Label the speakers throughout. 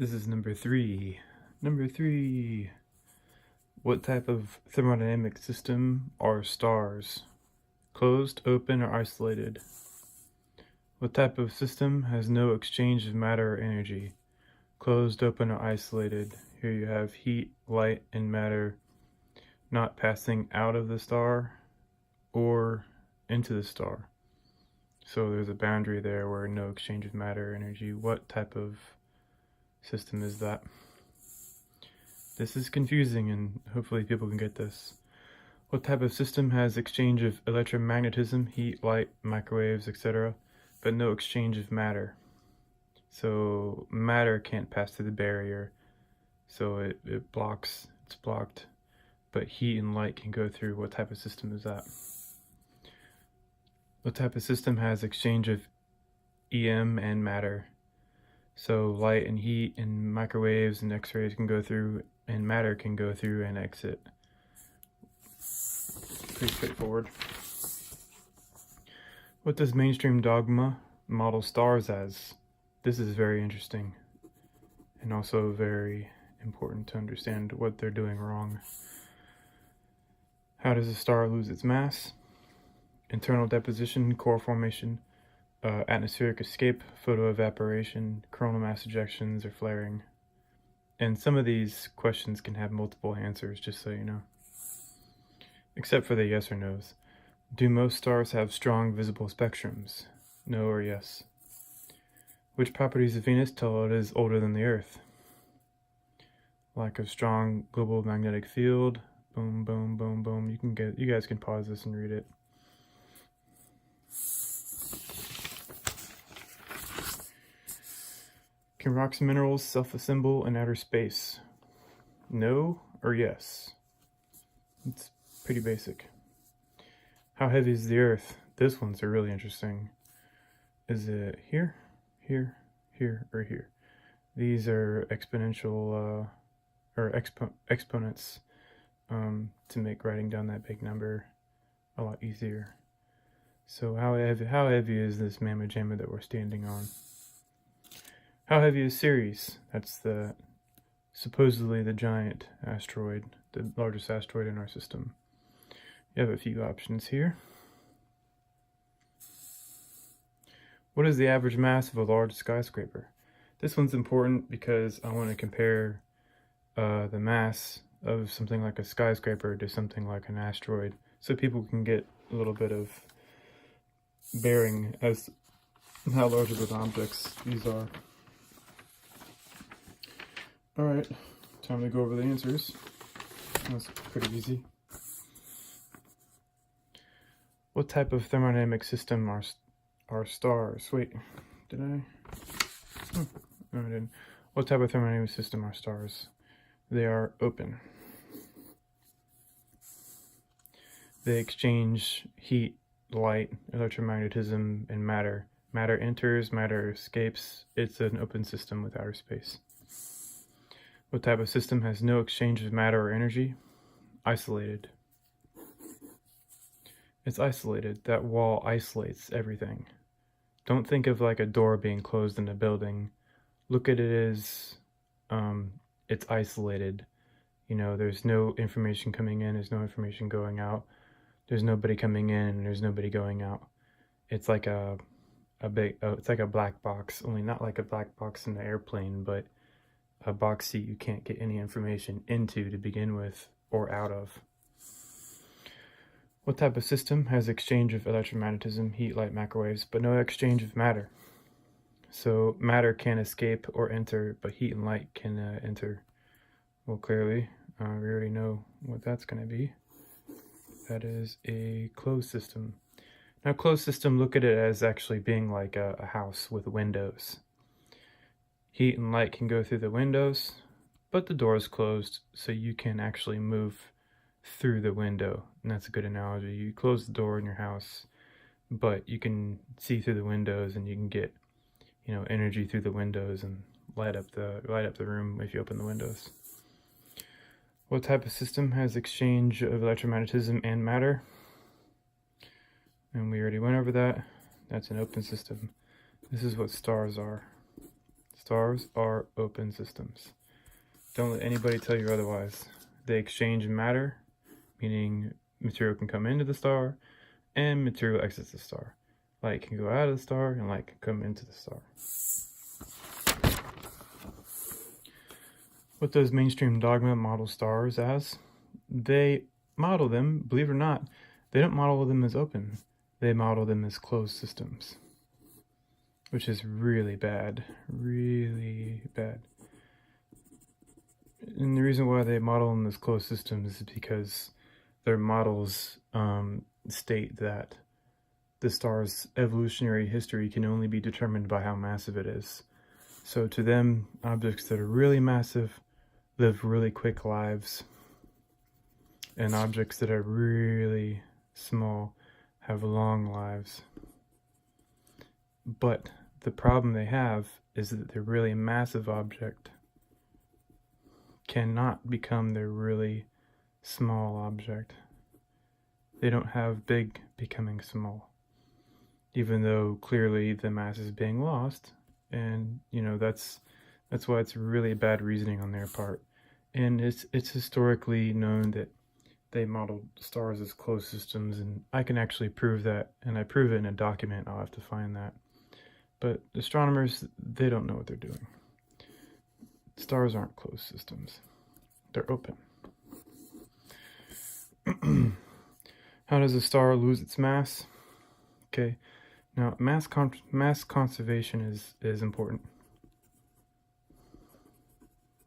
Speaker 1: This is number three. Number three. What type of thermodynamic system are stars? Closed, open, or isolated? What type of system has no exchange of matter or energy? Closed, open, or isolated? Here you have heat, light, and matter not passing out of the star or into the star. So there's a boundary there where no exchange of matter or energy. What type of system is that? This is confusing and hopefully people can get this. What type of system has exchange of electromagnetism, heat, light, microwaves, etc., but no exchange of matter? So matter can't pass through the barrier, so it's blocked, but heat and light can go through. What type of system is that? What type of system has exchange of EM and matter? So light and heat and microwaves and x-rays can go through, and matter can go through and exit. Pretty straightforward. What does mainstream dogma model stars as? This is very interesting and also very important to understand what they're doing wrong. How does a star lose its mass? Internal deposition, core formation, atmospheric escape, photoevaporation, coronal mass ejections, or flaring. And some of these questions can have multiple answers, just so you know. Except for the yes or no's. Do most stars have strong visible spectrums? No or yes. Which properties of Venus tell it is older than the Earth? Lack of strong global magnetic field. Boom, boom, boom, boom. You guys can pause this and read it. Can rocks and minerals self-assemble in outer space? No or yes? It's pretty basic. How heavy is the Earth? This one's really interesting. Is it here, here, here, or here? These are exponential exponents to make writing down that big number a lot easier. So how heavy is this mamma jamma that we're standing on? How heavy is Ceres? That's supposedly the giant asteroid, the largest asteroid in our system. You have a few options here. What is the average mass of a large skyscraper? This one's important because I want to compare the mass of something like a skyscraper to something like an asteroid, so people can get a little bit of bearing as how large of objects these are. Alright, time to go over the answers. That's pretty easy. What type of thermodynamic system are stars? Wait, did I? Oh, no, I didn't. What type of thermodynamic system are stars? They are open. They exchange heat, light, electromagnetism, and matter. Matter enters, matter escapes. It's an open system with outer space. What type of system has no exchange of matter or energy? Isolated. It's isolated. That wall isolates everything. Don't think of like a door being closed in a building. Look at it as it's isolated. You know, there's no information coming in, there's no information going out. There's nobody coming in and there's nobody going out. It's like it's like a black box, only not like a black box in the airplane, but a box seat you can't get any information into to begin with or out of. What type of system has exchange of electromagnetism, heat, light, microwaves, but no exchange of matter? So matter can escape or enter, but heat and light can enter. Well, clearly, we already know what that's going to be. That is a closed system. Now, closed system, look at it as actually being like a house with windows. Heat and light can go through the windows, but the door is closed, so you can actually move through the window. And that's a good analogy. You close the door in your house, but you can see through the windows and you can get, you know, energy through the windows and light up the room if you open the windows. What type of system has exchange of electromagnetism and matter? And we already went over that. That's an open system. This is what stars are. Stars are open systems. Don't let anybody tell you otherwise. They exchange matter, meaning material can come into the star, and material exits the star. Light can go out of the star, and light can come into the star. What does mainstream dogma model stars as? They model them, believe it or not, they don't model them as open. They model them as closed systems, which is really bad, really bad. And the reason why they model them as closed systems is because their models state that the star's evolutionary history can only be determined by how massive it is. So to them, objects that are really massive live really quick lives, and objects that are really small have long lives. But the problem they have is that the really massive object cannot become their really small object. They don't have big becoming small, even though clearly the mass is being lost. And that's why it's really bad reasoning on their part. And it's historically known that they modeled stars as closed systems, and I can actually prove that, and I prove it in a document. I'll have to find that. But astronomers, they don't know what they're doing. Stars aren't closed systems. They're open. How does a star lose its mass? Okay, now mass conservation is important.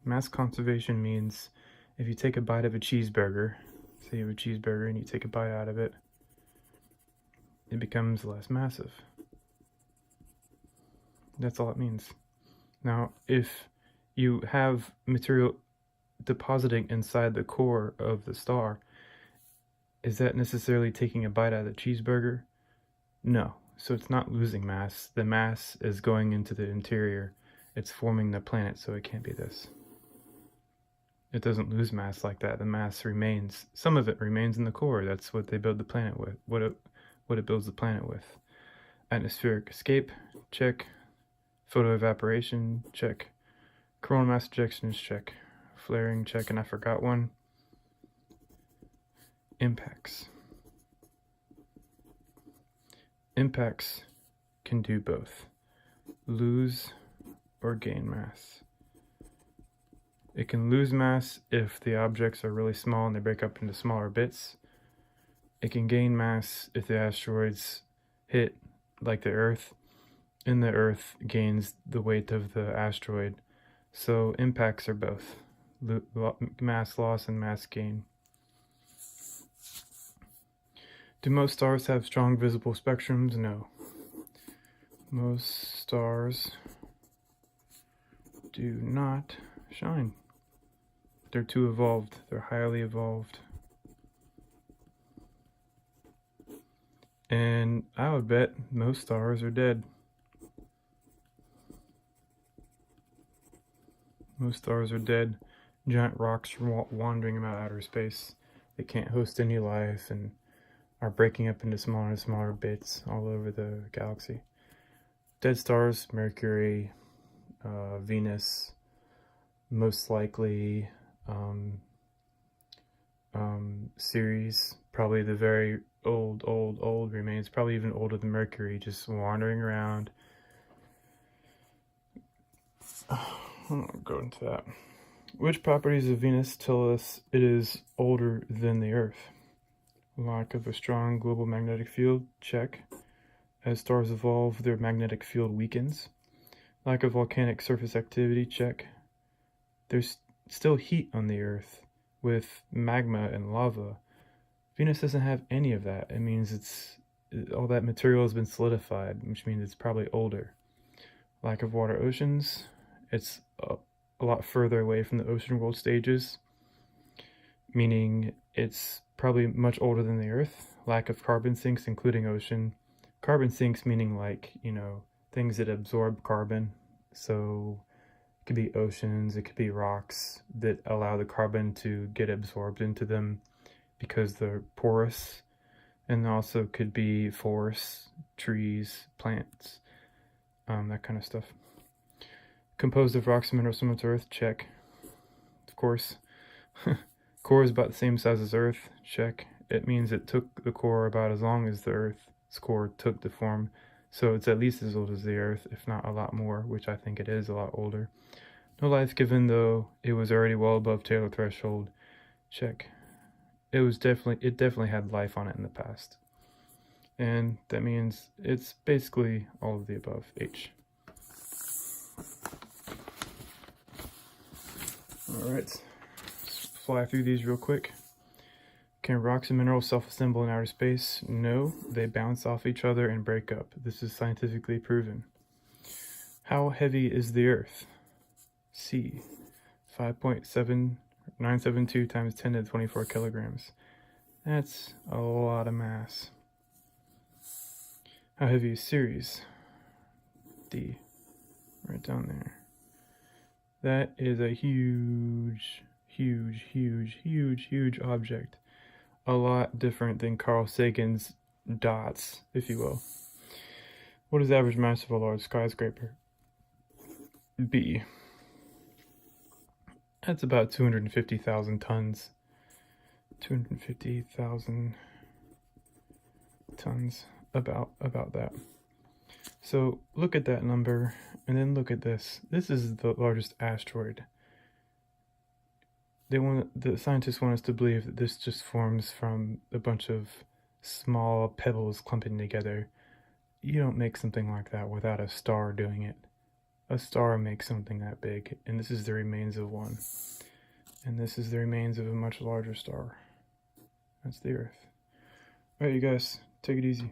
Speaker 1: Mass conservation means if you take a bite of a cheeseburger, say you have a cheeseburger and you take a bite out of it, it becomes less massive. That's all it means. Now, if you have material depositing inside the core of the star, is that necessarily taking a bite out of the cheeseburger? No. So it's not losing mass. The mass is going into the interior. It's forming the planet, so it can't be this. It doesn't lose mass like that. The mass remains. Some of it remains in the core. That's what they build the planet with. What it builds the planet with. Atmospheric escape, check. Photoevaporation, check. Coronal mass ejections, check. Flaring, check, and I forgot one. Impacts. Impacts can do both. Lose or gain mass. It can lose mass if the objects are really small and they break up into smaller bits. It can gain mass if the asteroids hit, like the Earth, and the Earth gains the weight of the asteroid. So impacts are both mass loss and mass gain. Do most stars have strong visible spectrums? No. Most stars do not shine. They're too evolved. They're highly evolved. And I would bet most stars are dead. Most stars are dead. Giant rocks wandering about outer space. They can't host any life and are breaking up into smaller and smaller bits all over the galaxy. Dead stars, Mercury, Venus, most likely Ceres, probably the very old remains, probably even older than Mercury, just wandering around. I won't go into that. Which properties of Venus tell us it is older than the Earth? Lack of a strong global magnetic field, check. As stars evolve, their magnetic field weakens. Lack of volcanic surface activity, check. There's still heat on the Earth with magma and lava. Venus doesn't have any of that. It means all that material has been solidified, which means it's probably older. Lack of water oceans. It's a lot further away from the ocean world stages, meaning it's probably much older than the Earth. Lack of carbon sinks, including ocean. Carbon sinks meaning things that absorb carbon. So it could be oceans, it could be rocks that allow the carbon to get absorbed into them because they're porous. And also could be forests, trees, plants, that kind of stuff. Composed of rocks and minerals similar to Earth, check. Of course. Core is about the same size as Earth, check. It means it took the core about as long as the Earth's core took to form, so it's at least as old as the Earth, if not a lot more, which I think it is a lot older. No life given, though it was already well above Taylor threshold, check. It definitely had life on it in the past. And that means it's basically all of the above, H. Alright, let's fly through these real quick. Can rocks and minerals self-assemble in outer space? No, they bounce off each other and break up. This is scientifically proven. How heavy is the Earth? C. 5.7972 times 10 to the 24 kilograms. That's a lot of mass. How heavy is Ceres? D. Right down there. That is a huge object. A lot different than Carl Sagan's dots, if you will. What is the average mass of a large skyscraper? B. That's about 250,000 tons. 250,000 tons, about that. So look at that number, and then look at this. This is the largest asteroid. The scientists want us to believe that this just forms from a bunch of small pebbles clumping together. You don't make something like that without a star doing it. A star makes something that big, and this is the remains of one. And this is the remains of a much larger star. That's the Earth. Alright, you guys, take it easy.